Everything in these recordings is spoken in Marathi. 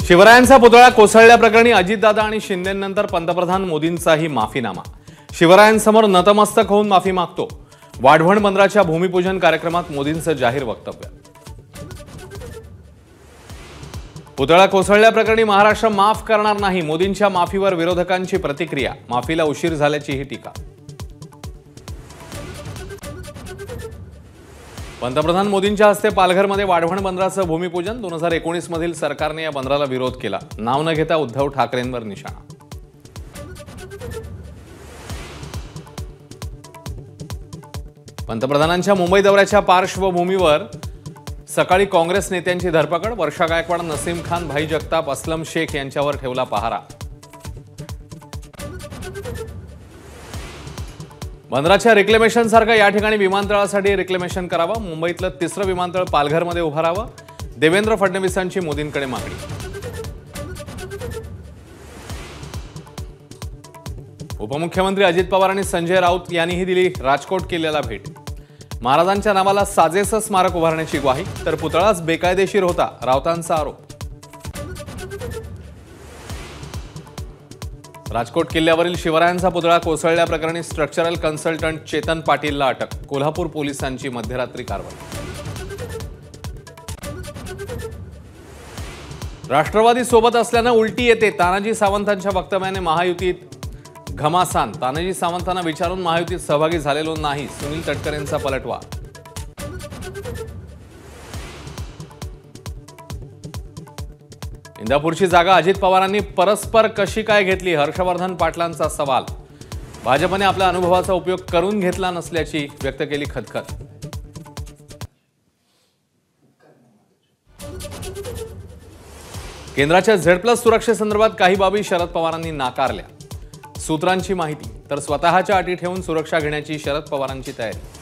शिवरायांचा पुतळा कोसळल्याप्रकरणी अजितदादा आणि शिंदेनंतर पंतप्रधान मोदींचाही माफीनामा। शिवरायांसमोर नतमस्तक होऊन माफी मागतो। वाढवण बंदराच्या भूमिपूजन कार्यक्रमात मोदींचं जाहीर वक्तव्य। पुतळा कोसळल्याप्रकरणी महाराष्ट्र माफ करणार नाही। मोदींच्या माफीवर विरोधकांची प्रतिक्रिया। माफीला उशीर झाल्याचीही टीका। पंतप्रधान मोदींच्या हस्ते पालघरमध्ये वाढवण बंदराचं भूमिपूजन। 2019 मधील सरकारने या बंदराला विरोध केला। नाव न घेता उद्धव ठाकरेंवर निशाणा। पंतप्रधानांच्या मुंबई दौऱ्याच्या पार्श्वभूमीवर सकाळी काँग्रेस नेत्यांची धरपकड। वर्षा गायकवाड, नसीम खान, भाई जगताप, असलम शेख यांच्यावर ठेवला पहारा। बंदराच्या रिक्लेमेशन सारखं या ठिकाणी विमानतळासाठी रिक्लेमेशन करावं। मुंबईतलं तिसरं विमानतळ पालघरमध्ये उभारावं। देवेंद्र फडणवीसांची मोदींकडे मागणी। उपमुख्यमंत्री अजित पवार आणि संजय राऊत यांनीही दिली राजकोट किल्ल्याला भेट। महाराजांच्या नावाला साजेसं स्मारक उभारण्याची ग्वाही, तर पुतळाच बेकायदेशीर होता, राऊतांचा आरोप। राजकोट किल्ल्यावरील शिवरायांचा पुतळा कोसळल्याप्रकरणी स्ट्रक्चरल कन्सल्टंट चेतन पाटीलला अटक। कोल्हापूर पोलिसांची मध्यरात्री कारवाई। राष्ट्रवादी सोबत असल्यानं उलटी येते। तानाजी सावंतांच्या वक्तव्याने महायुतीत घमासान। तानाजी सावंतांना विचारून महायुतीत सहभागी झालेलो नाही। सुनील तटकरेंचा पलटवार। इंदापूरची जागा अजित पवारांनी परस्पर कशी काय घेतली? हर्षवर्धन पाटलांचा सवाल। भाजपने आपल्या अनुभवाचा उपयोग करून घेतला नसल्याची व्यक्त केली खदखद। केंद्राच्या Z+ सुरक्षेसंदर्भात काही बाबी शरद पवारांनी नाकारल्या। सूत्रांची माहिती, तर स्वतःच्या अटी ठेवून सुरक्षा घेण्याची शरद पवारांची तयारी।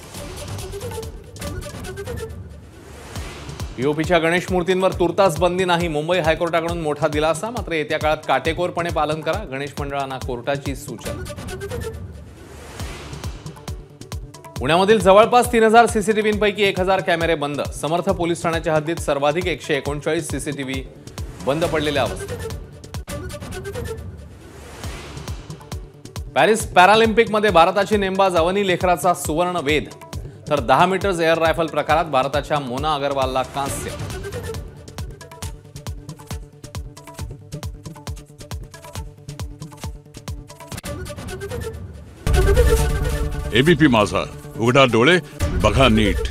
पीओपीच्या गणेश मूर्तींवर तुर्तास बंदी नाही। मुंबई हायकोर्टाकडून मोठा दिलासा। मात्र येत्या काळात काटेकोरपणे पालन करा। गणेश मंडळांना कोर्टाची सूचना। पुण्यामधील जवळपास 3000 सीसीटीव्हींपैकी 1000 कॅमेरे बंद। समर्थ पोलीस ठाण्याच्या हद्दीत सर्वाधिक 139 सीसीटीव्ही बंद पडलेल्या अवस्थेत। पॅरिस पॅरालिम्पिकमध्ये भारताची नेमबाज अवनी लेखराचा सुवर्ण वेध, तर 10 मीटर्स एअर रायफल प्रकारात भारताच्या मोना अगरवालला कांस्य। एबीपी माझा, उघडा डोळे बघा नीट।